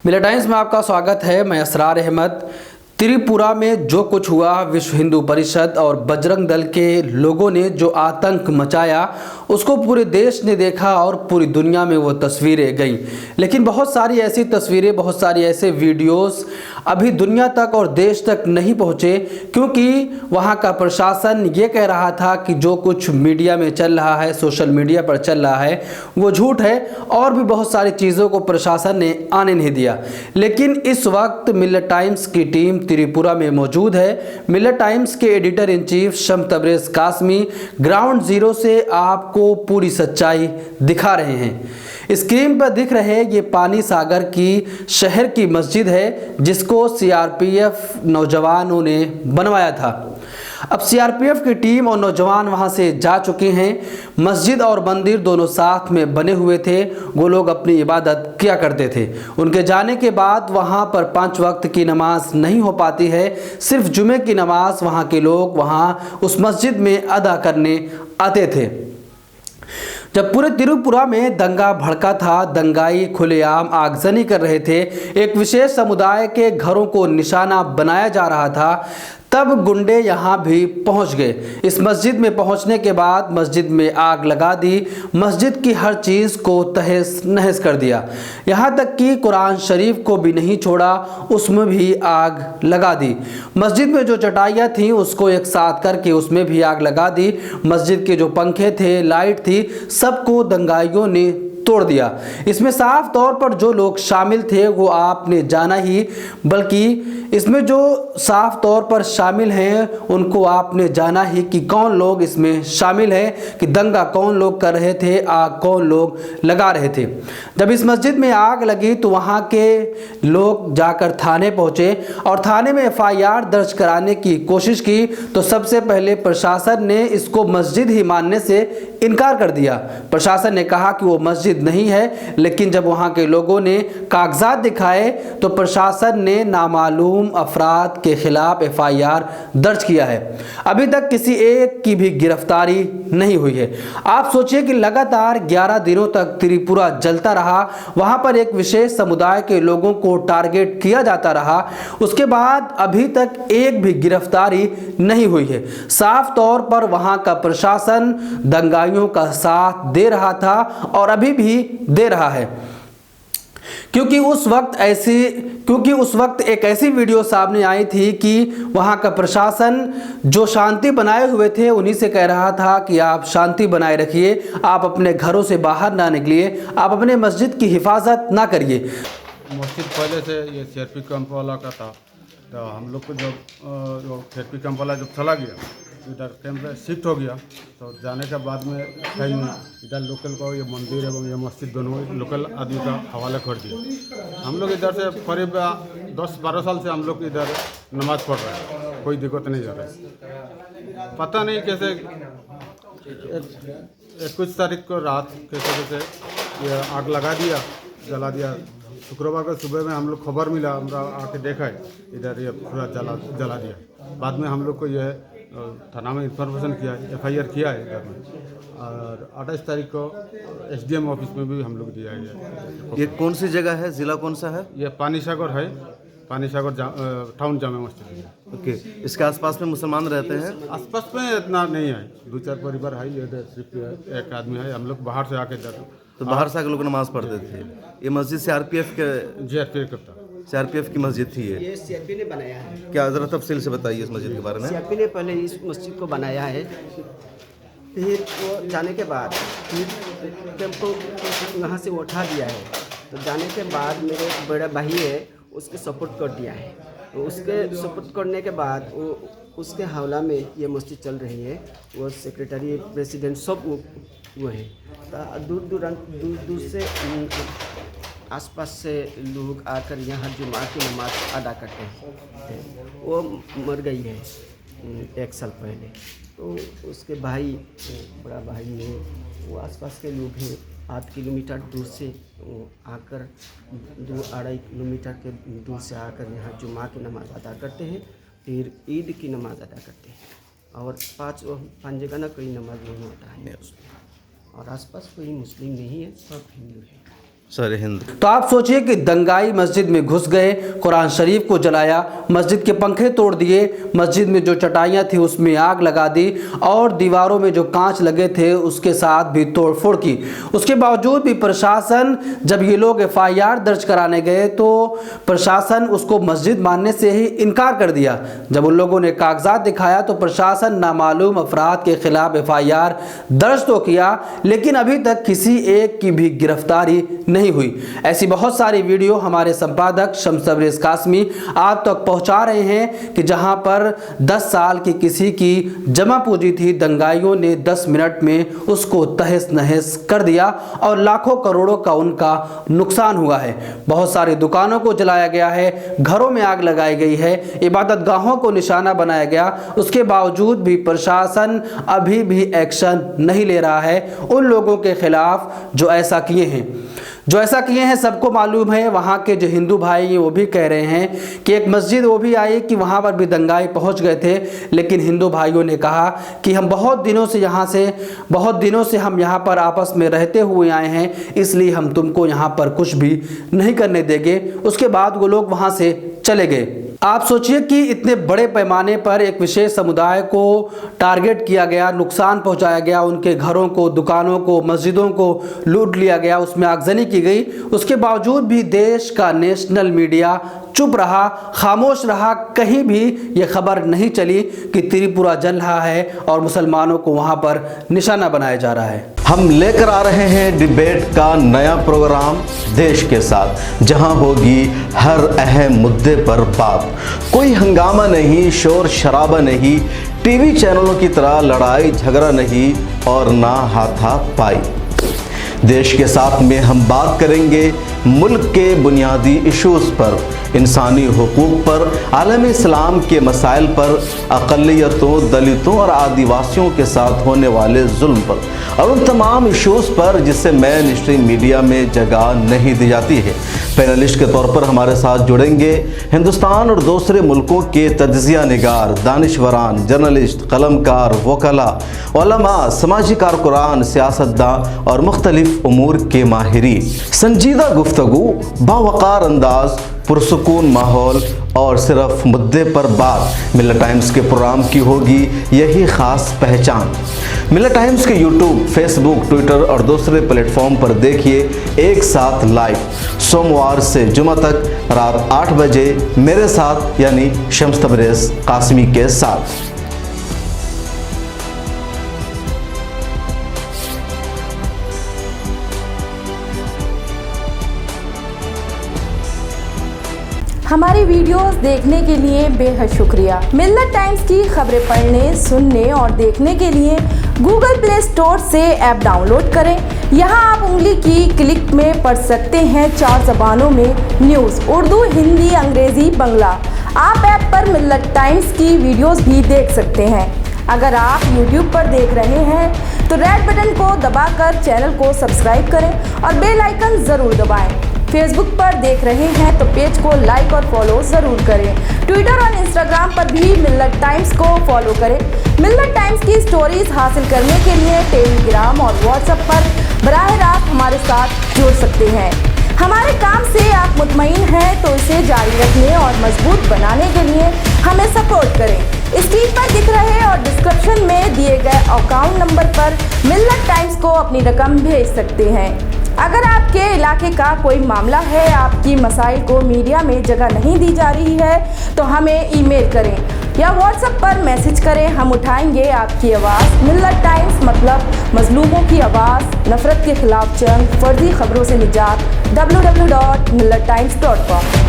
मिला टाइम्स में आपका स्वागत है। मैं असरार अहमद। त्रिपुरा में जो कुछ हुआ, विश्व हिंदू परिषद और बजरंग दल के लोगों ने जो आतंक मचाया उसको पूरे देश ने देखा और पूरी दुनिया में वो तस्वीरें गईं। लेकिन बहुत सारी ऐसी तस्वीरें, बहुत सारी ऐसे वीडियोस अभी दुनिया तक और देश तक नहीं पहुँचे, क्योंकि वहाँ का प्रशासन ये कह रहा था कि जो कुछ मीडिया में चल रहा है, सोशल मीडिया पर चल रहा है, वो झूठ है। और भी बहुत सारी चीज़ों को प्रशासन ने आने नहीं दिया। लेकिन इस वक्त मिलत टाइम्स की टीम त्रिपुरा में मौजूद है। मिलत टाइम्स के editor in chief Shams Tabrez Qasmi ground zero से आपको पूरी सच्चाई दिखा रहे हैं। स्क्रीन पर दिख रहे ये पानी सागर की शहर की मस्जिद है, जिसको सीआरपीएफ नौजवानों ने बनवाया था। अब सीआरपीएफ की टीम और नौजवान वहां से जा चुके हैं। मस्जिद और मंदिर दोनों साथ में बने हुए थे। वो लोग अपनी इबादत किया करते थे। उनके जाने के बाद वहां पर 5 वक्त की नमाज नहीं हो पाती है। सिर्फ जुमे की नमाज वहां के लोग वहां उस मस्जिद में अदा करने आते थे। जब पूरे त्रिपुरा में दंगा भड़का था, दंगाई खुलेआम आगजनी कर रहे थे, एक विशेष समुदाय के घरों को निशाना बनाया जा रहा था, तब गुंडे यहाँ भी पहुँच गए। इस मस्जिद में पहुँचने के बाद मस्जिद में आग लगा दी। मस्जिद की हर चीज़ को तहस नहस कर दिया। यहाँ तक कि कुरान शरीफ को भी नहीं छोड़ा, उसमें भी आग लगा दी। मस्जिद में जो चटाइयाँ थीं उसको एक साथ करके उसमें भी आग लगा दी। मस्जिद के जो पंखे थे, लाइट थी, सबको दंगाइयों ने तोड़ दिया। इसमें साफ तौर पर जो लोग शामिल थे वो आपने जाना ही, बल्कि इसमें जो साफ तौर पर शामिल हैं उनको आपने जाना ही कि कौन लोग इसमें शामिल हैं, कि दंगा कौन लोग कर रहे थे, आग कौन लोग लगा रहे थे। जब इस मस्जिद में आग लगी तो वहाँ के लोग जाकर थाने पहुँचे और थाने में एफआईआर दर्ज कराने की कोशिश की, तो सबसे पहले प्रशासन ने इसको मस्जिद ही मानने से इनकार कर दिया। प्रशासन ने कहा कि वो मस्जिद नहीं है। लेकिन जब वहां के लोगों ने कागजात दिखाए तो प्रशासन ने नामालूम अफराद के खिलाफ एफआईआर दर्ज किया है। अभी तक किसी एक की भी गिरफ्तारी नहीं हुई है। आप सोचिए कि लगातार 11 दिनों तक त्रिपुरा जलता रहा, वहां पर एक विशेष समुदाय के लोगों को टारगेट किया जाता रहा, उसके बाद अभी तक एक भी गिरफ्तारी नहीं हुई है। साफ तौर पर वहां का प्रशासन दंगाइयों का साथ दे रहा था और अभी भी दे रहा है, क्योंकि उस वक्त एक ऐसी वीडियो सामने आई थी कि वहां का प्रशासन जो शांति बनाए हुए थे उन्हीं से कह रहा था कि आप शांति बनाए रखिए, आप अपने घरों से बाहर ना निकलिए, आप अपने मस्जिद की हिफाजत ना करिए। मस्जिद पहले से ये सीआरपी कैंप वाला का था, तो हम लोग को जब सीआरपी कैंप वाला जब चला गया, इधर कैंप में शिफ्ट हो गया, तो जाने के बाद में कहीं इधर लोकल को ये मंदिर एवं ये मस्जिद दोनों लोकल आदमी का हवाले कर दिया। हम लोग इधर से करीब 10-12 साल से हम लोग इधर नमाज़ पढ़ रहे हैं, कोई दिक्कत नहीं हो रहा है। पता नहीं कैसे 21 तारीख को रात कैसे ये आग लगा दिया, जला दिया। शुक्रवार को सुबह में हम लोग खबर मिला, हमरा आके देखा है इधर ये पूरा जला दिया। बाद में हम लोग को ये थाना में इंफॉर्मेशन किया, एफआईआर किया है इधर में, और 28 तारीख को एसडीएम ऑफिस में भी हम लोग दिया है। ये कौन सी जगह है, ज़िला कौन सा है? ये पानी सागर है, पानी सागर टाउन जामे मस्जिद है। ओके, इसके आसपास में मुसलमान रहते हैं? आसपास में इतना नहीं है, 2-4 परिवार है, ये सिर्फ एक आदमी है। हम लोग बाहर से आके जाते, तो बाहर से आके लोग नमाज पढ़ते थे। ये मस्जिद सीआरपीएफ के जीआरपीएफ करता, सीआरपीएफ की मस्जिद थी ये सीआरपी ने बनाया है। क्या ज़रा तफसील से बताइए इस मस्जिद के बारे में। सीआरपी ने पहले इस मस्जिद को बनाया है, फिर वो जाने के बाद फिर जब को वहाँ से वो उठा दिया है, तो जाने के बाद मेरे बड़ा भाई है उसके सपोर्ट कर दिया है। तो उसके सपोर्ट करने के बाद वो उसके हवाला में ये मस्जिद चल रही है। वो सेक्रेटरी, प्रेसिडेंट सब वो है। तो दूर से आसपास से लोग आकर यहाँ जुमा की नमाज अदा करते हैं। वो मर गई है 1 साल पहले, तो उसके भाई, बड़ा भाई ने, वो आसपास के लोग हैं 8 किलोमीटर दूर से आकर 2-2.5 किलोमीटर के दूर से आकर यहाँ जुमा की नमाज अदा करते हैं, फिर ईद की नमाज अदा करते हैं। और 5 जगह ना कोई नमाज नहीं होता है उसमें। और आसपास कोई मुस्लिम नहीं है, सब हिंदू है। सर हिंद। तो आप सोचिए कि दंगाई मस्जिद में घुस गए, कुरान शरीफ को जलाया, मस्जिद के पंखे तोड़ दिए, मस्जिद में जो चटाइयाँ थी उसमें आग लगा दी और दीवारों में जो कांच लगे थे उसके साथ भी तोड़फोड़ की। उसके बावजूद भी प्रशासन, जब ये लोग FIR दर्ज कराने गए तो प्रशासन उसको मस्जिद मानने से ही इनकार कर दिया। जब उन लोगों ने कागजात दिखाया तो प्रशासन नामालूम अफराद के खिलाफ FIR दर्ज तो किया, लेकिन अभी तक किसी एक की भी गिरफ्तारी नहीं हुई। ऐसी बहुत सारी वीडियो हमारे संपादक शम्स तबरेज़ कासमी आप तक पहुंचा रहे हैं कि जहां पर 10 साल की किसी की जमा पूंजी थी, दंगाइयों ने 10 मिनट में उसको तहस नहस कर दिया और लाखों करोड़ों का उनका नुकसान हुआ है। बहुत सारी दुकानों को जलाया गया है, घरों में आग लगाई गई है, इबादत गाहों को निशाना बनाया गया। उसके बावजूद भी प्रशासन अभी भी एक्शन नहीं ले रहा है उन लोगों के खिलाफ जो ऐसा किए हैं। सबको मालूम है। वहाँ के जो हिंदू भाई हैं वो भी कह रहे हैं कि एक मस्जिद वो भी आई कि वहाँ पर भी दंगाई पहुँच गए थे, लेकिन हिंदू भाइयों ने कहा कि हम बहुत दिनों से हम यहाँ पर आपस में रहते हुए आए हैं, इसलिए हम तुमको यहाँ पर कुछ भी नहीं करने देंगे। उसके बाद वो लोग वहाँ से चले गए। आप सोचिए कि इतने बड़े पैमाने पर एक विशेष समुदाय को टारगेट किया गया, नुकसान पहुंचाया गया, उनके घरों को, दुकानों को, मस्जिदों को लूट लिया गया, उसमें आगजनी की गई। उसके बावजूद भी देश का नेशनल मीडिया चुप रहा, खामोश रहा। कहीं भी ये खबर नहीं चली कि त्रिपुरा जल रहा है और मुसलमानों को वहाँ पर निशाना बनाया जा रहा है। हम लेकर आ रहे हैं डिबेट का नया प्रोग्राम देश के साथ, जहां होगी हर अहम मुद्दे पर बात। कोई हंगामा नहीं, शोर शराबा नहीं, टीवी चैनलों की तरह लड़ाई झगड़ा नहीं और ना हाथापाई। देश के साथ में हम बात करेंगे मुल्क के बुनियादी इश्यूज़ पर, इंसानी हुकूक पर, आलम इस्लाम के मसाइल पर, अक़लियतों, दलितों और आदिवासियों के साथ होने वाले जुल्म पर और उन तमाम इश्यूज़ पर जिससे मेन स्ट्रीम मीडिया में जगह नहीं दी जाती है। पैनलिस्ट के तौर पर हमारे साथ जुड़ेंगे हिंदुस्तान और दूसरे मुल्कों के तज्ज़िया निगार, दानिशवरान, जर्नलिस्ट, कलमकार, वकला, उलमा, समाजी कारकुरान, सियासतदान और मुख्तलिफ उमूर के माहिरीन। संजीदा गुफ्तगू, बावकार अंदाज, पुरसुकून माहौल और सिर्फ मुद्दे पर बात। मिल्लत टाइम्स के प्रोग्राम की होगी यही ख़ास पहचान। मिल्लत टाइम्स के यूट्यूब, फेसबुक, ट्विटर और दूसरे प्लेटफॉर्म पर देखिए एक साथ लाइव, सोमवार से जुमा तक रात 8 बजे मेरे साथ यानी शम्स तबरेज़ कासमी के साथ। हमारी वीडियोस देखने के लिए बेहद शुक्रिया। मिल्लत टाइम्स की खबरें पढ़ने, सुनने और देखने के लिए गूगल प्ले स्टोर से ऐप डाउनलोड करें। यहाँ आप उंगली की क्लिक में पढ़ सकते हैं 4 ज़बानों में न्यूज़, उर्दू, हिंदी, अंग्रेज़ी, बंगला। आप ऐप पर मिल्लत टाइम्स की वीडियोस भी देख सकते हैं। अगर आप YouTube पर देख रहे हैं तो रेड बटन को दबाकर चैनल को सब्सक्राइब करें और बेल आइकन ज़रूर दबाएं। फेसबुक पर देख रहे हैं तो पेज को लाइक और फॉलो ज़रूर करें। ट्विटर और इंस्टाग्राम पर भी मिल्लत टाइम्स को फॉलो करें। मिल्लत टाइम्स की स्टोरीज हासिल करने के लिए टेलीग्राम और व्हाट्सएप पर बराह रास्त हमारे साथ जुड़ सकते हैं। हमारे काम से आप मुतमईन हैं तो इसे जारी रखने और मजबूत बनाने के लिए हमें सपोर्ट करें। स्क्रीन पर दिख रहे और डिस्क्रिप्शन में दिए गए अकाउंट नंबर पर मिल्लत टाइम्स को अपनी रकम भेज सकते हैं। अगर आपके इलाके का कोई मामला है, आपकी मसाइल को मीडिया में जगह नहीं दी जा रही है तो हमें ईमेल करें या व्हाट्सएप पर मैसेज करें, हम उठाएंगे आपकी आवाज़। मिल्लत टाइम्स मतलब मजलूमों की आवाज़, नफरत के खिलाफ जंग, फर्जी खबरों से निजात। www.millattimes.com